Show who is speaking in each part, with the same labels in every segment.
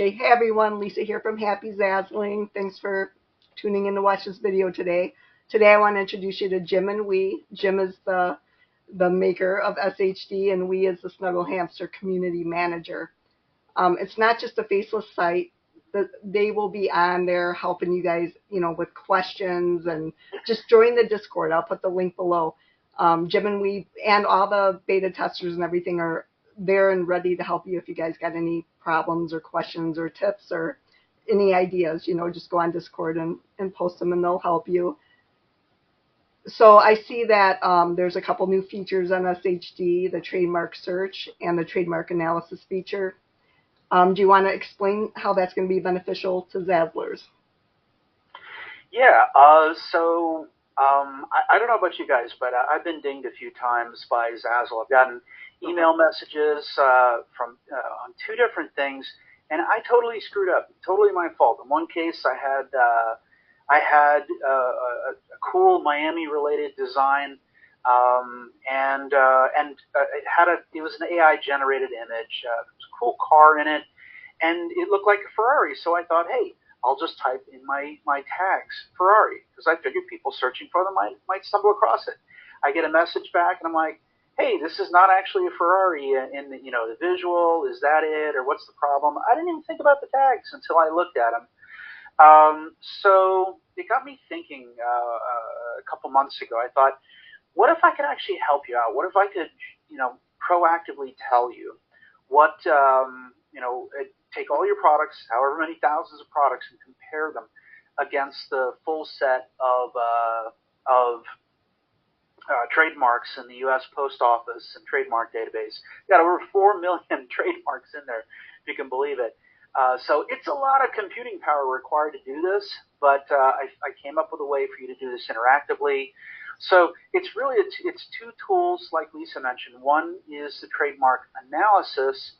Speaker 1: Okay, hey everyone, Lisa here from Happy Zazzling. Thanks for tuning in to watch this video today. Today I want to introduce you to Jim and Wee. Jim is the maker of SHD and Wee is the Snuggle Hamster community manager. It's not just a faceless site. They will be on there helping you guys, with questions and just join the Discord. I'll put the link below. Jim and Wee and all the beta testers and everything are there and ready to help you if you guys got any problems or questions or tips or any ideas. Just go on Discord and post them and they'll help you. So I see that there's a couple new features on SHD, the Trademark Search and the Trademark Analysis feature. Do you want to explain how that's going to be beneficial to Zazzlers?
Speaker 2: Yeah, I don't know about you guys, but I've been dinged a few times by Zazzle. I've gotten email messages from on two different things, and I totally screwed up. Totally my fault. In one case, I had a cool Miami-related design, and it was an AI-generated image. There was a cool car in it, and it looked like a Ferrari. So I thought, hey, I'll just type in my tags Ferrari, because I figured people searching for them might stumble across it. I get a message back, and I'm like, hey, this is not actually a Ferrari in the the visual. Is that it, or what's the problem? I didn't even think about the tags until I looked at them. So it got me thinking. A couple months ago, I thought, what if I could actually help you out? What if I could, proactively tell you what, take all your products, however many thousands of products, and compare them against the full set of trademarks in the U.S. Post Office and trademark database. We've got over 4 million trademarks in there, if you can believe it. So it's a lot of computing power required to do this, but I came up with a way for you to do this interactively. So it's two tools, like Lisa mentioned. One is the Trademark Analysis,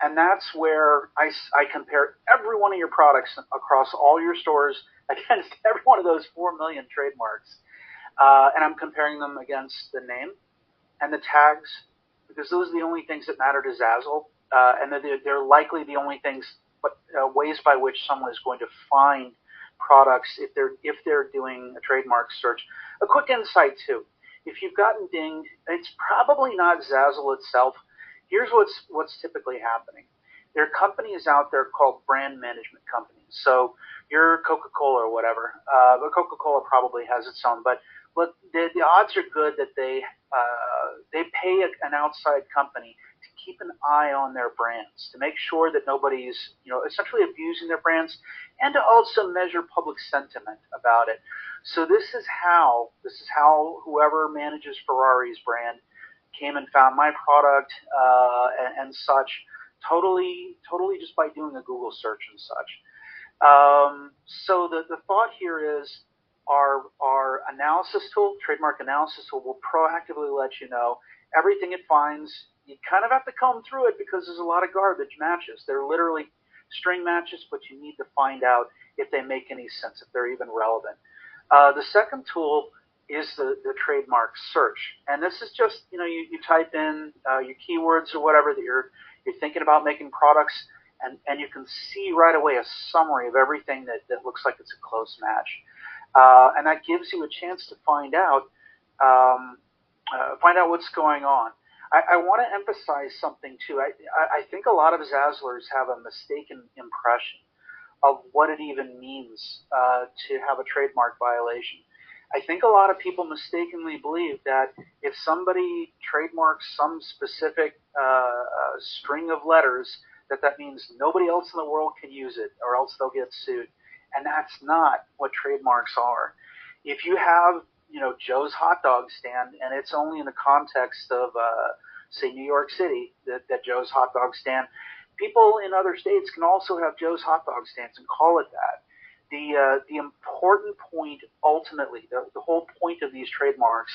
Speaker 2: and that's where I compare every one of your products across all your stores against every one of those 4 million trademarks. And I'm comparing them against the name and the tags, because those are the only things that matter to Zazzle. And they're likely the only things, ways by which someone is going to find products if they're doing a trademark search. A quick insight too: if you've gotten dinged, it's probably not Zazzle itself. Here's what's typically happening. There are companies out there called brand management companies. So you're Coca-Cola or whatever. But Coca-Cola probably has its own. But the odds are good that they pay an outside company to keep an eye on their brands, to make sure that nobody's essentially abusing their brands, and to also measure public sentiment about it. So this is how whoever manages Ferrari's brand came and found my product and such, totally just by doing a Google search and such. So the thought here is our analysis tool, Trademark Analysis tool, will proactively let you know everything it finds. You kind of have to comb through it because there's a lot of garbage matches. They're literally string matches, but you need to find out if they make any sense, if they're even relevant. The second tool is the Trademark Search, and this is just you type in your keywords or whatever that you're thinking about making products, and you can see right away a summary of everything that looks like it's a close match, and that gives you a chance to find out what's going on. I want to emphasize something too. I think a lot of Zazzlers have a mistaken impression of what it even means to have a trademark violation. I think a lot of people mistakenly believe that if somebody trademarks some specific string of letters, that means nobody else in the world can use it, or else they'll get sued. And that's not what trademarks are. If you have, Joe's hot dog stand, and it's only in the context of, say, New York City, that Joe's hot dog stand, people in other states can also have Joe's hot dog stands and call it that. The important point, ultimately, the whole point of these trademarks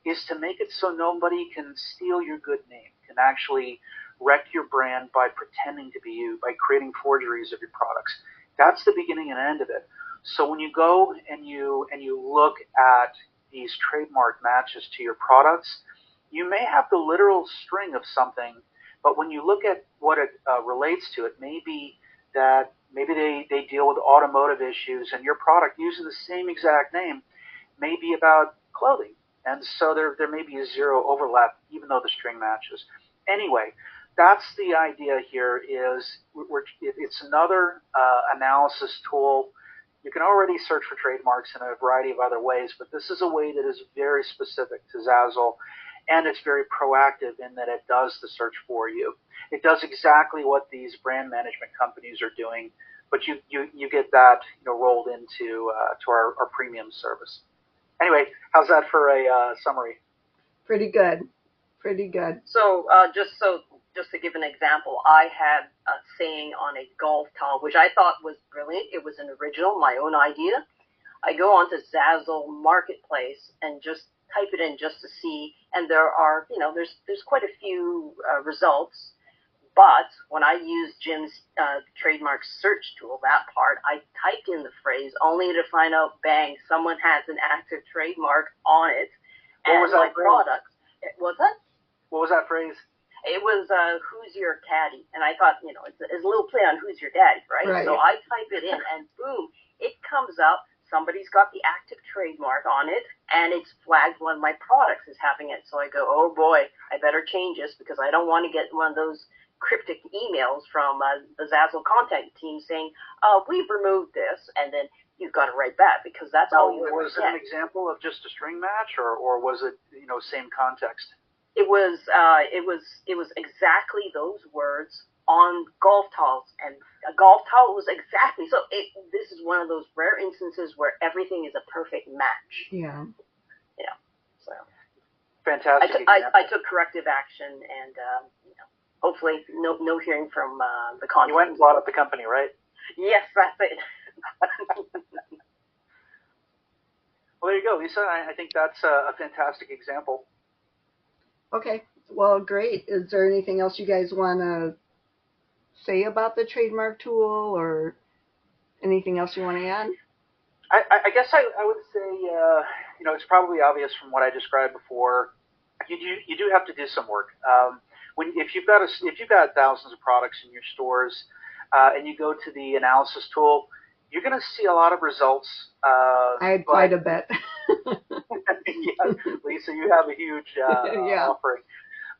Speaker 2: is to make it so nobody can steal your good name, can actually wreck your brand by pretending to be you, by creating forgeries of your products. That's the beginning and end of it. So when you go and you look at these trademark matches to your products, you may have the literal string of something, but when you look at what it relates to, it may be that maybe they deal with automotive issues, and your product using the same exact name may be about clothing. And so there may be a zero overlap, even though the string matches. Anyway, that's the idea here. It's another analysis tool. You can already search for trademarks in a variety of other ways, but this is a way that is very specific to Zazzle, and it's very proactive in that it does the search for you. It does exactly what these brand management companies are doing, but you get that rolled into to our premium service. Anyway, how's that for a summary?
Speaker 1: Pretty good. Pretty good.
Speaker 3: So just to give an example, I had a saying on a golf towel, which I thought was brilliant. It was an original, my own idea. I go onto Zazzle Marketplace and just type it in just to see, and there are, there's quite a few results. But when I use Jim's Trademark Search tool, that part, I typed in the phrase only to find out, bang, someone has an active trademark on it.
Speaker 2: What was that phrase?
Speaker 3: Product. Was that?
Speaker 2: What was that phrase?
Speaker 3: It was who's your caddy, and I thought, it's a little play on who's your daddy, right? So I type it in, and boom, it comes up. Somebody's got the active trademark on it, and it's flagged one of my products is having it. So I go, oh boy, I better change this because I don't want to get one of those cryptic emails from the Zazzle contact team saying, we've removed this, and then you've got to write back because that's all you
Speaker 2: was it an example of just a string match, or was it same context?
Speaker 3: It was exactly those words on golf towels, and a golf towel was exactly so. This is one of those rare instances where everything is a perfect match.
Speaker 1: Yeah.
Speaker 3: Yeah. So.
Speaker 2: Fantastic.
Speaker 3: I took corrective action, and hopefully no hearing from the contact.
Speaker 2: You went and brought up the company, right?
Speaker 3: Yes, that's it.
Speaker 2: Well, there you go, Lisa. I think that's a fantastic example.
Speaker 1: Okay. Well, great. Is there anything else you guys want to say about the trademark tool, or anything else you want to add?
Speaker 2: I guess I would say, it's probably obvious from what I described before. You do have to do some work. If you've got thousands of products in your stores, and you go to the analysis tool, you're going to see a lot of results.
Speaker 1: I had quite a bit.
Speaker 2: Yeah, Lisa, you have a huge offering.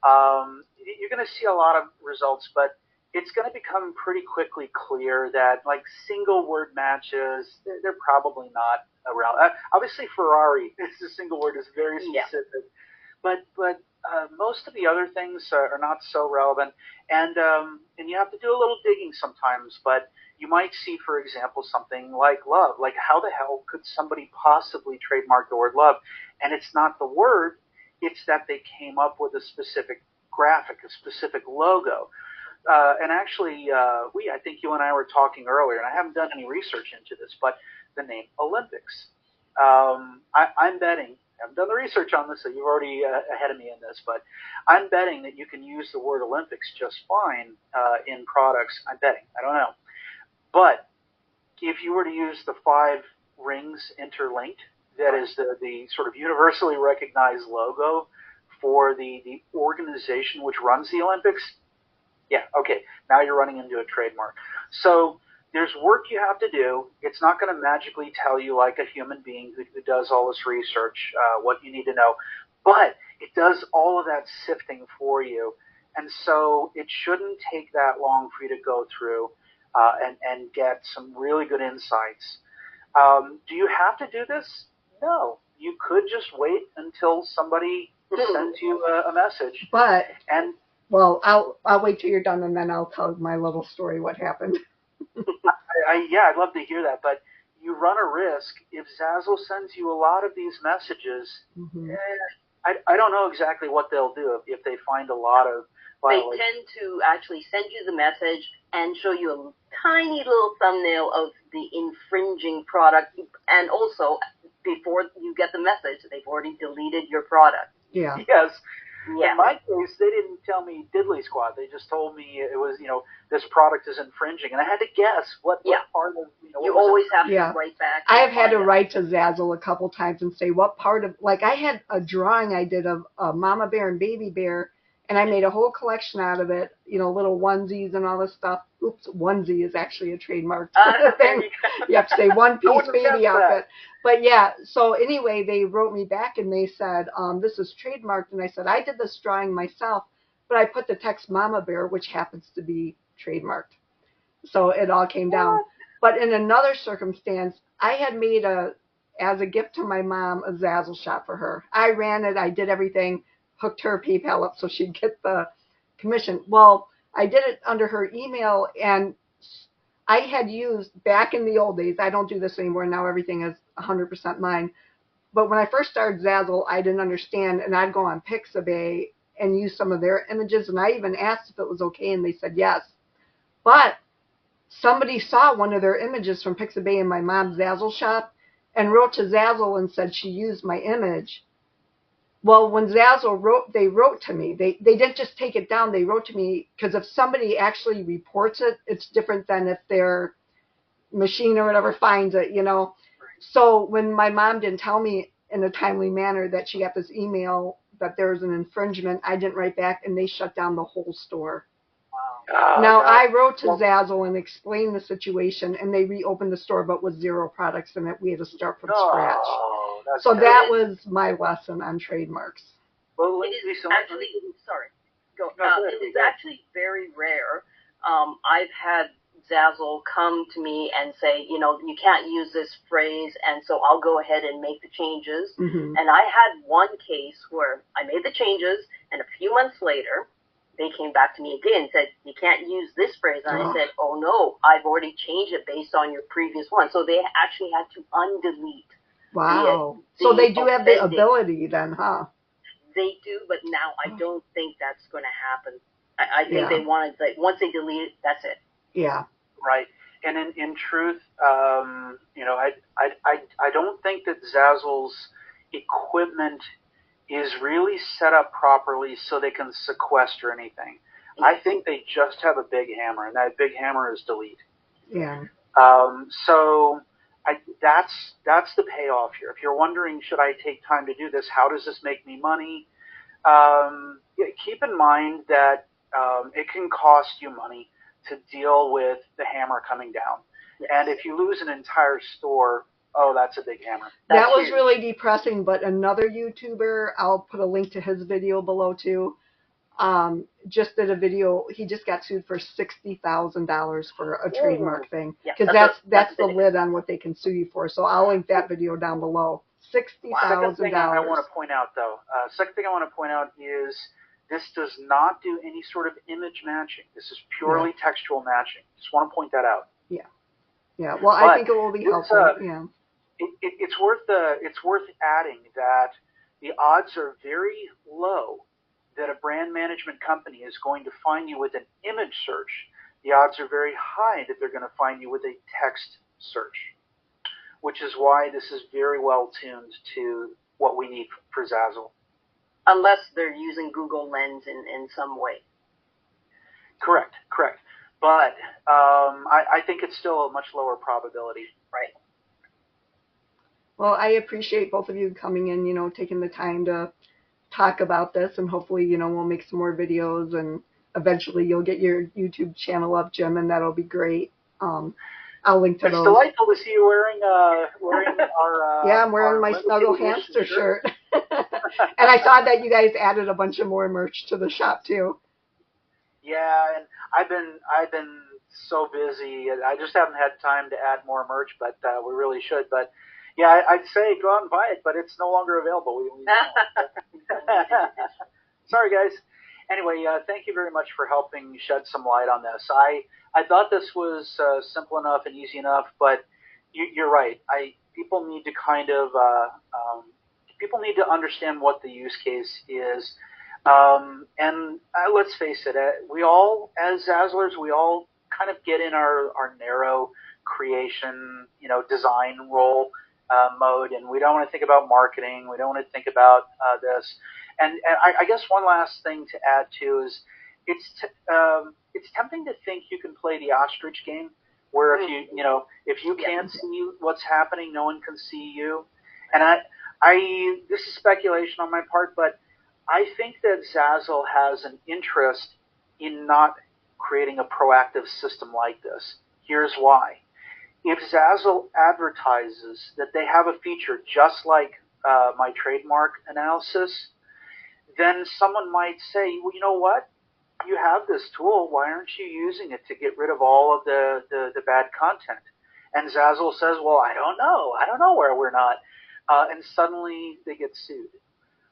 Speaker 2: You're going to see a lot of results, but it's going to become pretty quickly clear that single word matches, they're probably not around. Obviously, Ferrari, it's a single word, is very specific, but most of the other things are not so relevant, and you have to do a little digging sometimes. But you might see, for example, something like love. Like, how the hell could somebody possibly trademark the word love? And it's not the word; it's that they came up with a specific graphic, a specific logo. And actually, I think you and I were talking earlier, and I haven't done any research into this, but the name Olympics. I'm betting. I haven't done the research on this, so you're already ahead of me in this, but I'm betting that you can use the word Olympics just fine in products. I'm betting. I don't know. But if you were to use the 5 rings interlinked, that is the sort of universally recognized logo for the organization which runs the Olympics, yeah, okay, now you're running into a trademark. So there's work you have to do. It's not going to magically tell you like a human being who does all this research what you need to know, but it does all of that sifting for you. And so it shouldn't take that long for you to go through and get some really good insights. Do you have to do this? No. You could just wait until somebody sends you a message.
Speaker 1: But
Speaker 2: and
Speaker 1: well, I'll wait till you're done, and then I'll tell my little story what happened.
Speaker 2: I'd love to hear that. But you run a risk if Zazzle sends you a lot of these messages.
Speaker 1: Mm-hmm.
Speaker 2: I don't know exactly what they'll do if they find a lot of violations.
Speaker 3: They tend to actually send you the message and show you a tiny little thumbnail of the infringing product, and also before you get the message, they've already deleted your product.
Speaker 1: Yeah.
Speaker 2: Yes.
Speaker 3: Yeah.
Speaker 2: In my case, they didn't tell me diddly squat. They just told me it was, this product is infringing, and I had to guess what part of,
Speaker 3: You always have to write back.
Speaker 1: I have had to write to Zazzle a couple times and say what part of, like I had a drawing I did of a mama bear and baby bear, and I made a whole collection out of it, little onesies and all this stuff. Oops, onesie is actually a trademark thing. You have to say one-piece baby outfit. But yeah, so anyway, they wrote me back and they said, this is trademarked. And I said, I did this drawing myself, but I put the text Mama Bear, which happens to be trademarked. So it all came down. But in another circumstance, I had made as a gift to my mom, a Zazzle shop for her. I ran it. I did everything, hooked her PayPal up so she'd get the commission. Well, I did it under her email, and I had used, back in the old days, I don't do this anymore. Now everything is 100% mine. But when I first started Zazzle, I didn't understand, and I'd go on Pixabay and use some of their images, and I even asked if it was okay, and they said yes. But somebody saw one of their images from Pixabay in my mom's Zazzle shop and wrote to Zazzle and said she used my image. Well, when Zazzle wrote, they wrote to me. They didn't just take it down. They wrote to me, because if somebody actually reports it, it's different than if their machine or whatever finds it, So when my mom didn't tell me in a timely manner that she got this email that there was an infringement, I didn't write back, and they shut down the whole store. Now, I wrote to Zazzle and explained the situation, and they reopened the store, but with 0 products in it. We had to start from scratch. So that was my lesson on trademarks.
Speaker 2: Well,
Speaker 3: it is actually, it is actually very rare. I've had Zazzle come to me and say, you can't use this phrase, and so I'll go ahead and make the changes.
Speaker 1: Mm-hmm.
Speaker 3: And I had one case where I made the changes, and a few months later, they came back to me again and said, you can't use this phrase. And I said, oh, no, I've already changed it based on your previous one. So they actually had to undelete.
Speaker 1: Wow. So they do have the ability then, huh?
Speaker 3: They do, but now I don't think that's going to happen. I think they wanted, once they delete it, that's it.
Speaker 1: Yeah.
Speaker 2: Right. And in truth, I don't think that Zazzle's equipment is really set up properly so they can sequester anything. I think they just have a big hammer, and that big hammer is delete.
Speaker 1: Yeah.
Speaker 2: So that's the payoff here. If you're wondering, should I take time to do this? How does this make me money? Keep in mind that it can cost you money to deal with the hammer coming down. Yes. And if you lose an entire store, that's a big hammer.
Speaker 1: That was really depressing, but another YouTuber, I'll put a link to his video below too, just did a video. He just got sued for $60,000 for a trademark thing, because that's the lid on what they can sue you for. So I'll link that video down below. $60,000.
Speaker 2: Second thing I want to point out, though, is this does not do any sort of image matching. This is purely textual matching. Just want to point that out.
Speaker 1: Yeah. Yeah. Well, I think it will be helpful.
Speaker 2: It's worth adding that the odds are very low that a brand management company is going to find you with an image search. The odds are very high that they're going to find you with a text search, which is why this is very well tuned to what we need for Zazzle.
Speaker 3: Unless they're using Google Lens in some way.
Speaker 2: Correct. But I think it's still a much lower probability.
Speaker 3: Right.
Speaker 1: Well, I appreciate both of you coming in, taking the time to talk about this, and hopefully, we'll make some more videos, and eventually you'll get your YouTube channel up, Jim, and that'll be great. I'll link to those.
Speaker 2: It's delightful to see you wearing our...
Speaker 1: yeah, I'm wearing my Snuggle Hamster shirt. And I saw that you guys added a bunch of more merch to the shop, too.
Speaker 2: Yeah, and I've been so busy. I just haven't had time to add more merch, but we really should. But yeah, I'd say go out and buy it, but it's no longer available. Sorry, guys. Anyway, thank you very much for helping shed some light on this. I thought this was simple enough and easy enough, but you're right. People need to people need to understand what the use case is. And let's face it, we all, as Zazzlers, we all kind of get in our narrow creation, design role mode, and we don't want to think about marketing. We don't want to think about this. And I guess one last thing to add too is it's tempting to think you can play the ostrich game, where if you can't see what's happening, no one can see you. And this is speculation on my part, but I think that Zazzle has an interest in not creating a proactive system like this. Here's why. If Zazzle advertises that they have a feature just like my trademark analysis, then someone might say, well, you know what? You have this tool. Why aren't you using it to get rid of all of the bad content? And Zazzle says, well, I don't know. I don't know where we're not. And suddenly they get sued.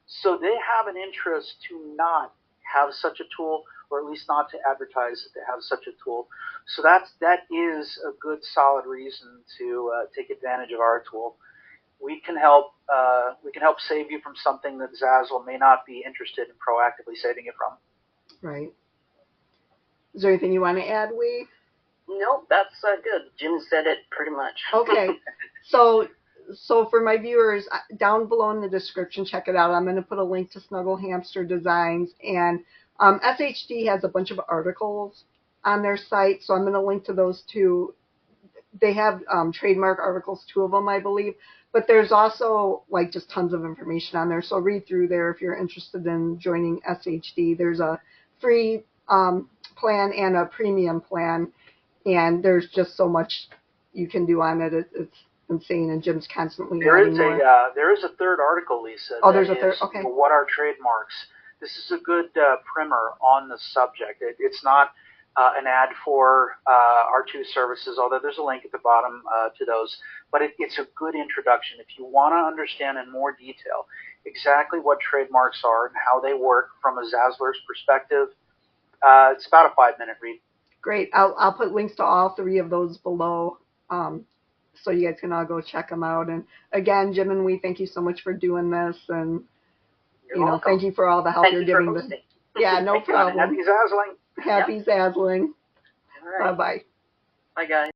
Speaker 2: So they have an interest to not have such a tool, or at least not to advertise that they have such a tool. So that is a good, solid reason to take advantage of our tool. We can help save you from something that Zazzle may not be interested in proactively saving you from.
Speaker 1: Right. Is there anything you want to add, Wee?
Speaker 3: Nope, that's good. Jim said it pretty much.
Speaker 1: Okay. So for my viewers, down below in the description, check it out. I'm going to put a link to Snuggle Hamster Designs, and SHD has a bunch of articles on their site, so I'm going to link to those too. They have trademark articles, 2 of them, I believe, but there's also like just tons of information on there. So read through there if you're interested in joining SHD. There's a free plan and a premium plan, and there's just so much you can do on it. It's insane, and Jim's constantly adding more.
Speaker 2: There is a third article, Lisa.
Speaker 1: Oh, there's a third. Okay.
Speaker 2: What are trademarks? This is a good primer on the subject. It's not an ad for our 2 services, although there's a link at the bottom to those. But it's a good introduction. If you want to understand in more detail exactly what trademarks are and how they work from a Zazzler's perspective, it's about a 5-minute read.
Speaker 1: Great. I'll put links to all 3 of those below, so you guys can all go check them out. And again, Jim and Wee, thank you so much for doing this, and
Speaker 3: You're welcome.
Speaker 1: thank you for all the help
Speaker 3: Thank
Speaker 1: you're
Speaker 3: you for
Speaker 1: giving.
Speaker 3: hosting.
Speaker 1: Yeah, no problem.
Speaker 2: Happy Zazzling.
Speaker 1: Happy Zazzling.
Speaker 3: All right.
Speaker 1: Bye-bye.
Speaker 3: Bye, guys.